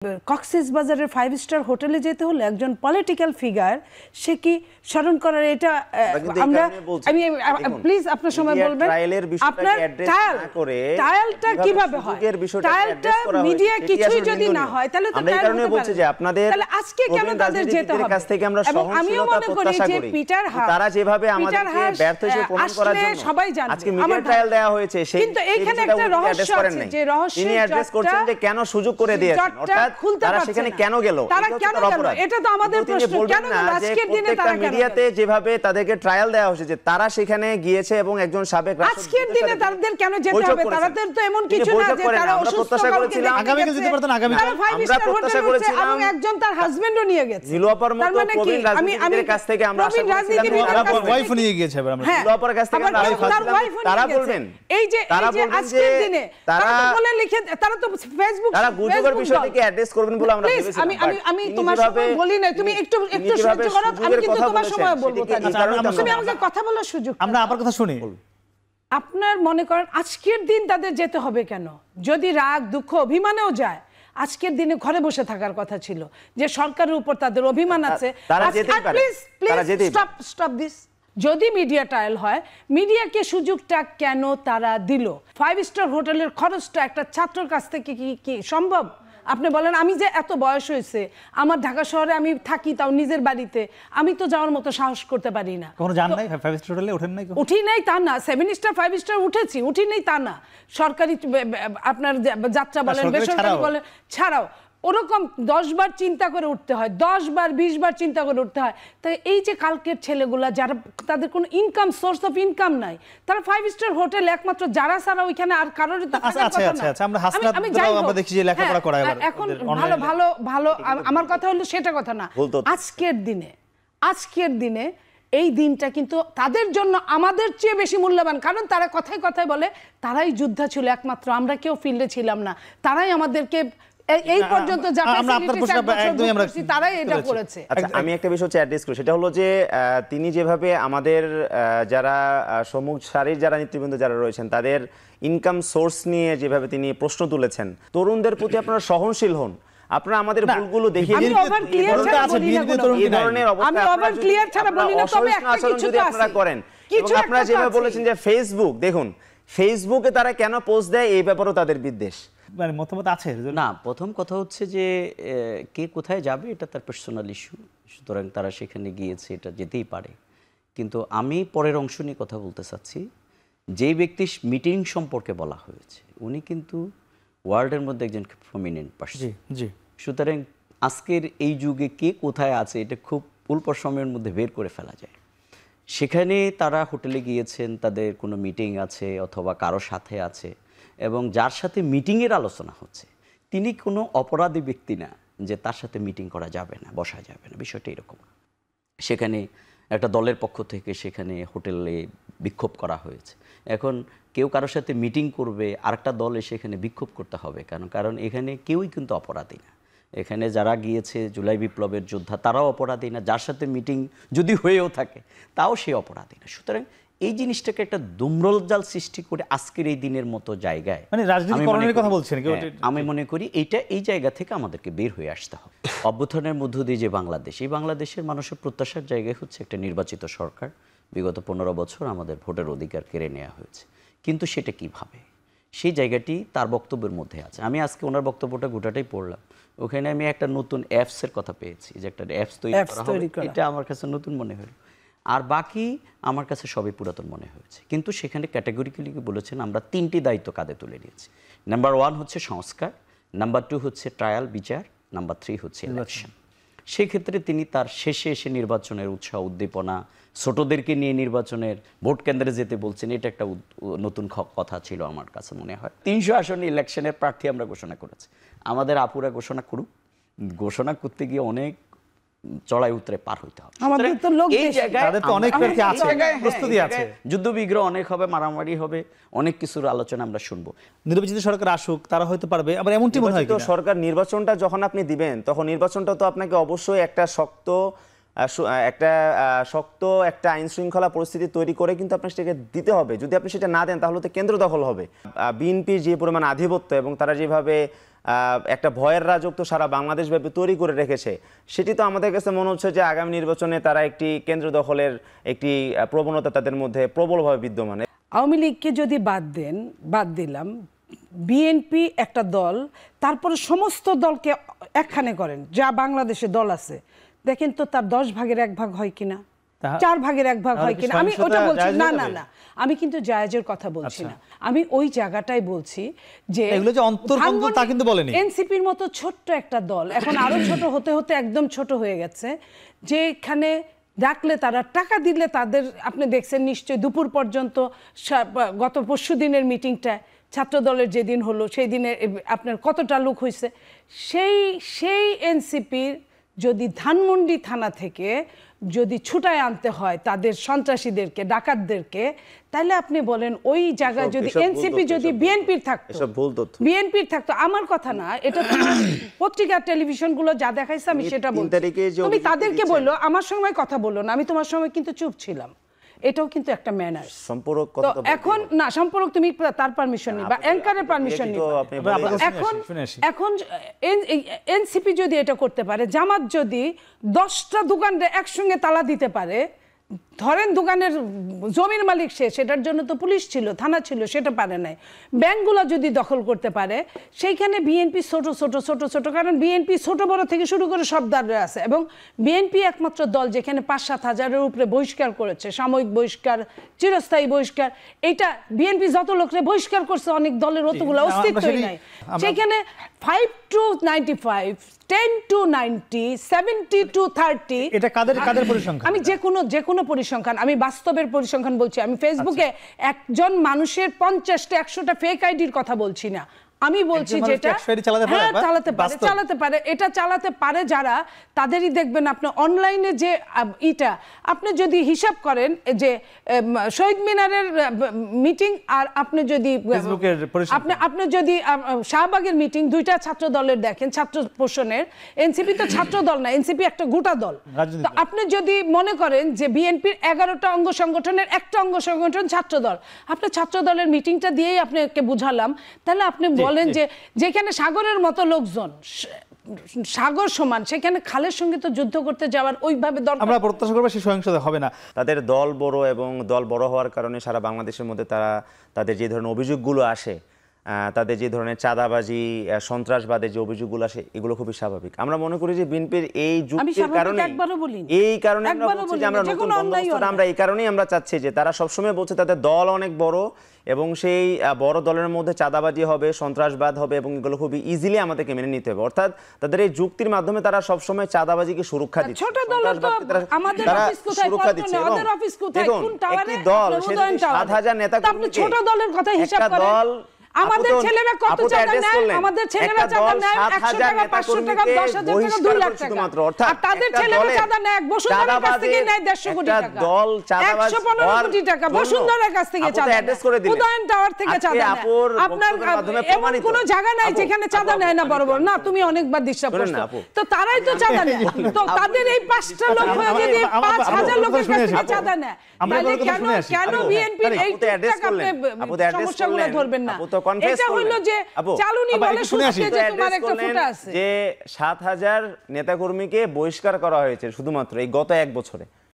কক্সেস বাজারের 5 স্টার হোটেলে যেতে হলে একজন পলিটিক্যাল ফিগার সে কি স্মরণ করার এটা আমরা আমি প্লিজ আপনার সময় বলবেন আপনার ট্রায়ালটা কিভাবে হয় ট্রায়ালটা মিডিয়া কিছুই যদি না হয় তাহলে তো এই কারণে বলছি যে আপনাদের তাহলে আজকে কেন তাদের যেতে হবে কাছ থেকে আমরা সহনশীলতা প্রত্যাশা করি পিটার হাস তারা যেভাবে আমাদেরকে ব্যর্থ হিসেবে প্রমাণ করার জন্য সবাই জানে আজকে মিডিয়া ট্রায়াল দেওয়া হয়েছে সেই কিন্তু এখানে একটা রহস্য আছে যে রহস্য তিনি অ্যাড্রেস করছেন যে কেন সুযোগ করে দিয়েছেন অর্থাৎ তারা সেখানে কেন গেল এটা তো আমাদের প্রশ্ন কেন আজকের দিনে তারা মিডিয়াতে যেভাবে তাদেরকে ট্রায়াল দেওয়া হয়েছে যে তারা সেখানে গিয়েছে এবং একজন সাবেক রাষ্ট্রপতি আজকের দিনে তাদের কেন যেতে হবে তাদের তো এমন কিছু না যে তারা অসুস্থ করেছিলাম আগামী কাল যেতে পারতেন আগামী আমরা প্রত্যাশা করেছিলাম এবং একজন তার হাজবেন্ডও নিয়ে গেছে নীলুআপার মতো প্রবীণ রাজনীতিবিদের কাছ থেকে আমরা আশা করেছিলাম ওয়াইফ নিয়ে গিয়েছে আমরা নীলুআপার কাছ থেকে আমরা তারা বলবেন এই যে আজকের দিনে তারা বলে লিখে তারা তো ফেসবুক তারা গুজবের বিষয়টিকে অ্যাড্রেস করবেন বলে আমরা ভেবেছিলাম আমি তোমার সময় বলি না তুমি একটু সহ্য করো আমি কিন্তু তোমার সময় বলবো তুমি আমাকে কথা বলার সুযোগ আমরা আবার কথা শুনি আপনার মনে করেন আজকের দিন তাদের যেতে হবে কেন যদি রাগ দুঃখ অভিমানেও যায় আজকের দিনে ঘরে বসে থাকার কথা ছিল যে সরকারের উপর তাদের অভিমান আছে স্টপ দিস যদি মিডিয়া ট্রায়াল হয় মিডিয়াকে সুযোগটা কেন তারা দিল 5 স্টার হোটেলের খরচটা একটা ছাত্রের কাছ থেকে কি সম্ভব আপনি বলেন আমি যে এত বয়স হয়েছে আমার ঢাকা শহরে আমি থাকি তাও নিজের বাড়িতে আমি তো যাওয়ার মতো সাহস করতে পারি না কখনো যান নাই 5 স্টার হোটেলে ওঠেন নাই উঠি নাই তা না 7 স্টার 5 স্টার উঠেছি উঠি নাই তা না সরকারি আপনার যাত্রা বলেন বেসরকারি বলেন ছাড়াও ওরকম 10 বার চিন্তা করে উঠতে হয় 10 বার 20 বার চিন্তা করে উঠতে হয় তাই এই যে কালকের ছেলেগুলা যারা তাদের কোনো ইনকাম সোর্স অফ ইনকাম নাই তারা 5 স্টার হোটেল একমাত্র যারা ছাড়া ওইখানে আর কারোর তো আচ্ছা আমরা হাসনাত আমরা দেখি যে লেখাপড়া করায় এখন ভালো আমার কথা হলো সেটা কথা না আজকের দিনে এই দিনটা কিন্তু তাদের জন্য আমাদের চেয়ে বেশি মূল্যবান কারণ তারা কথায় কথায় বলে তারাই যোদ্ধা ছিল একমাত্র আমরা কেউ ফিল্ডে ছিলাম না তারাই আমাদেরকে এই পর্যন্ত যা ফ্যাসিলিটি তারাই এটা করেছে আমি একটা বিষয় অ্যাড্রেস করি সেটা হলো যে তিনি যেভাবে আমাদের যারা সম্মুখ সারির যারা নেতৃবৃন্দ যারা রয়েছেন তাদের ইনকাম সোর্স নিয়ে যেভাবে তিনি প্রশ্ন তুলেছেন তরুণদের প্রতি আপনারা সহনশীল হন আপনারা আমাদের ভুলগুলো দেখিয়ে দিন এই ধরনের অবস্থা আপনারা করেন আপনারা যেভাবে বলেছেন যে ফেসবুক দেখুন ফেসবুকে তারা কেন পোস্ট দেয় এই ব্যাপারেও তাদের বিদ্বেষ মানে মতামত আছে না প্রথম কথা হচ্ছে যে কে কোথায় যাবে এটা তার পার্সোনাল ইস্যু সুতরাং তারা সেখানে গিয়েছে এটা যেতেই পারে কিন্তু আমি পরের অংশ নিয়ে কথা বলতে চাচ্ছি যেই ব্যক্তি মিটিং সম্পর্কে বলা হয়েছে উনি কিন্তু ওয়ার্ল্ডের মধ্যে একজন প্রমিনেন্ট পার্সন সুতরাং আজকের এই যুগে কে কোথায় আছে এটা খুব অল্প সময়ের মধ্যে বের করে ফেলা যায় সেখানে তারা হোটেলে গিয়েছেন তাদের কোনো মিটিং আছে অথবা কারো সাথে আছে এবং যার সাথে মিটিংয়ের আলোচনা হচ্ছে তিনি কোনো অপরাধী ব্যক্তি না যে তার সাথে মিটিং করা যাবে না বসা যাবে না বিষয়টা এরকম সেখানে একটা দলের পক্ষ থেকে সেখানে হোটেলে বিক্ষোভ করা হয়েছে এখন কেউ কারোর সাথে মিটিং করবে আরেকটা দল এসে এখানে বিক্ষোভ করতে হবে কারণ এখানে কেউই কিন্তু অপরাধী না এখানে যারা গিয়েছে জুলাই বিপ্লবের যোদ্ধা তারাও অপরাধী না যার সাথে মিটিং যদি হয়েও থাকে তাও সে অপরাধী না সুতরাং এই জিনিসটাকে একটা দুম্রজাল সৃষ্টি করে আজকের এই দিনের মতো জায়গায় মানে রাজনীতিকরণের কথা বলছেন আমি মনে করি এই জায়গা থেকে আমাদেরকে বের হয়ে আসতে হবে অভ্যুত্থানের মধ্য দিয়ে যে বাংলাদেশ এই বাংলাদেশের মানুষের প্রত্যাশার জায়গায় হচ্ছে একটা নির্বাচিত সরকার বিগত 15 বছর আমাদের ভোটের অধিকার কেড়ে নেওয়া হয়েছে কিন্তু সেটা কিভাবে সেই জায়গাটি তার বক্তব্যের মধ্যে আছে আমি আজকে ওনার বক্তব্যটা গোটাটাই পড়লাম ওখানে আমি একটা নতুন অ্যাপসের কথা পেয়েছি যে একটা অ্যাপস তৈরি করা এটা আমার কাছে নতুন মনে হলো আর বাকি আমার কাছে সবই পুরাতন মনে হয়েছে কিন্তু সেখানে ক্যাটাগরিক্যালি বলেছেন আমরা 3টি দায়িত্ব কাঁধে তুলে নিয়েছি নাম্বার 1 হচ্ছে সংস্কার নাম্বার 2 হচ্ছে ট্রায়াল বিচার নাম্বার 3 হচ্ছে ইলেকশন সেক্ষেত্রে তিনি তার শেষে এসে নির্বাচনের উৎসাহ উদ্দীপনা ছোটদেরকে নিয়ে নির্বাচনের ভোট কেন্দ্রে যেতে বলছেন এটা একটা নতুন কথা ছিল আমার কাছে মনে হয় 300 আসনে ইলেকশনের প্রার্থী আমরা ঘোষণা করেছি আমাদের আপুরা ঘোষণা করুক ঘোষণা করতে গিয়ে অনেক চড়াই উতরে পার হইতে হবে যুদ্ধ বিগ্রহ অনেক হবে মারামারি হবে অনেক কিছুর আলোচনা আমরা শুনবো নির্বাচিত সরকার আসুক তারা হয়তো পারবে আবার এমনটি মনে হয় সরকার নির্বাচনটা যখন আপনি দিবেন তখন নির্বাচনটা তো আপনাকে অবশ্যই একটা শক্ত একটা আইন শৃঙ্খলা পরিস্থিতি তৈরি করে কিন্তু আপনাকে সেটাকে দিতে হবে যদি আপনি সেটা না দেন তাহলে তো কেন্দ্র দখল হবে বিএনপির যে পরিমাণ আধিপত্য এবং তারা যেভাবে একটা ভয়ের রাজত্ব সারা বাংলাদেশ ব্যাপী তৈরি করে রেখেছে, সেটি তো আমাদের কাছে মনে হচ্ছে যে আগামী নির্বাচনে তারা একটি কেন্দ্র দখলের একটি প্রবণতা তাদের মধ্যে প্রবলভাবে বিদ্যমান। আওয়ামী লীগকে যদি বাদ দিলাম, বিএনপি একটা দল, তারপরে সমস্ত দলকে একখানে করেন, যা বাংলাদেশে দল আছে, দেখেন তো তার 10 ভাগের 1 ভাগ হয় কিনা, 4 ভাগের 1 ভাগ হয় কিনা। আমি ওটা বলছি না, আমি কিন্তু জায়েজের কথা বলছি না, আমি ওই জায়গাটাই বলছি যে এগুলো যে অন্তর্গত তা কিন্তু বলেনি। এনসিপির মতো ছোট্ট একটা দল এখন আরো ছোট হতে হতে একদম ছোট হয়ে গেছে, যেখানে ডাকলে তারা টাকা দিলে তাদের, আপনি দেখছেন নিশ্চয়ই দুপুর পর্যন্ত, গত পরশু দিনের মিটিংটা ছাত্র দলের যেদিন হলো সেই দিনে আপনার কতটা লোক হয়েছে। সেই এনসিপির যদি ধানমন্ডি থানা থেকে যদি ছুটায় আনতে হয় তাদের সন্ত্রাসীদেরকে, ডাকাতদেরকে, তাহলে আপনি বলেন ওই জায়গায় যদি এনসিপি যদি বিএনপির থাকতো, আমার কথা না, এটা তো পত্রিকা টেলিভিশনগুলো যা দেখাইছে আমি সেটা বলছি। তুমি তাদেরকে বললো আমার সময় কথা বললো না, আমি তোমার সময় কিন্তু চুপ ছিলাম, এটাও কিন্তু একটা ম্যানার্স। সম্পর্ক এখন না, সম্পর্ক তুমি তার পারমিশন নিবা, অ্যাঙ্কারের পারমিশন নিবা। এখন এনসিপি যদি এটা করতে পারে, জামাত যদি 10টা দোকান একসঙ্গে তালা দিতে পারে, ধরেন দোকানের জমির মালিক সেটার জন্য তো পুলিশ ছিল, থানা ছিল, সেটা পারে নাই, ব্যাংকগুলো যদি দখল করতে পারে, সেইখানে বিএনপি ছোট, কারণ বিএনপি ছোট বড় থেকে শুরু করে সব দলরা আছে, এবং বিএনপি একমাত্র দল যেখানে 5-7 হাজারের উপরে বহিষ্কার করেছে, সাময়িক বহিষ্কার, চিরস্থায়ী বহিষ্কার। এইটা বিএনপি যত লোকরে বহিষ্কার করছে, অনেক দলের অতগুলো অস্তিত্বই নাই। সেখানে 5 to 95, 10 to 90, 70 to 30, এটা কাদের পরিসংখ্যান? আমি যে কোনো পরিসংখ্যান, আমি বাস্তবের পরিসংখ্যান বলছি। আমি ফেসবুকে একজন মানুষের 50টা 100টা ফেক আইডির কথা বলছি না, আমি বলছি যেটা চালাতে পারে, এটা চালাতে পারে যারা, তাদেরই দেখবেন আপনি অনলাইনে যে ইটা, আপনি যদি হিসাব করেন যে শহীদ মিনারের মিটিং আর আপনি যদি আপনি যদি শাহবাগের মিটিং, দুইটা ছাত্র দলের দেখেন, ছাত্র পোষণের, এনসিপি তো ছাত্র দল না, এনসিপি একটা গোটা দল। তো আপনি যদি মনে করেন যে বিএনপির 11টা অঙ্গ সংগঠনের একটা অঙ্গ সংগঠন ছাত্র দল, আপনি ছাত্র দলের মিটিংটা দিয়েই আপনাকে বুঝালাম, তাহলে আপনি বলেন যে যেখানে সাগরের মতো লোকজন, সাগর সমান, সেখানে খালের সঙ্গে তো যুদ্ধ করতে যাওয়ার ওইভাবে দরকার। আমরা প্রত্যাশা করব সেই সহিংসতা হবে না। তাদের দল বড়, এবং দল বড় হওয়ার কারণে সারা বাংলাদেশের মধ্যে তাদের যে ধরনের অভিযোগগুলো আসে, তাদের যে ধরনের চাঁদাবাজি, সন্ত্রাসবাদের যে অভিযোগগুলো আসে, এগুলো খুবই স্বাভাবিক। আমরা মনে করি যে বিএনপির এই যুক্তির কারণে, আমরা এই কারণেই আমরা চাচ্ছি যে তারা সবসময় বলছে তাদের দল অনেক বড়, এবং সেই বড় দলের মধ্যে চাঁদাবাজি হবে, সন্ত্রাসবাদ হবে, এবং এগুলো খুবই ইজিলি আমাদেরকে মেনে নিতে হবে। অর্থাৎ তাদের এই যুক্তির মাধ্যমে তারা সবসময় চাঁদাবাজিকে সুরক্ষা দিচ্ছে, সুরক্ষা দিচ্ছে। একটি দল, 7,000 নেতা, ছোট দলের কথা হিসাব করেন, আমাদের ছেলেরা কত চাঁদা নেয়, আমাদের ছেলেরা চাঁদা নেয় 100 টাকা, 500 টাকা, 10,000 টাকা, 2 লাখ টাকা, আর তাদের ছেলেরা চাঁদা নেয় বসুন্ধরার কাছ থেকে নেয় 150 কোটি টাকা, 115 কোটি টাকা বসুন্ধরার কাছ থেকে চাঁদা নেয়, উদয়ন টাওয়ার থেকে চাঁদা নেয়। আপনার এমন কোন জায়গা নাই যেখানে চাঁদা নেয় না বড় বড়, না তুমি অনেকবার ডিস্টার্ব করছো, তো তারাই তো চাঁদা নেয়। তো তাদের এই 5টা লোক হয়ে যদি 5,000 লোকের কাছ থেকে চাঁদা নেয়, তাহলে কেন বিএনপির এই সমস্যাগুলো ধরবেন না? এটা হলো যে চালুনি বলে শুনতে যে তোমার একটা ফুটা আছে, যে 7,000 নেতাকর্মীকে বহিষ্কার করা হয়েছে শুধুমাত্র এই গত 1 বছরে।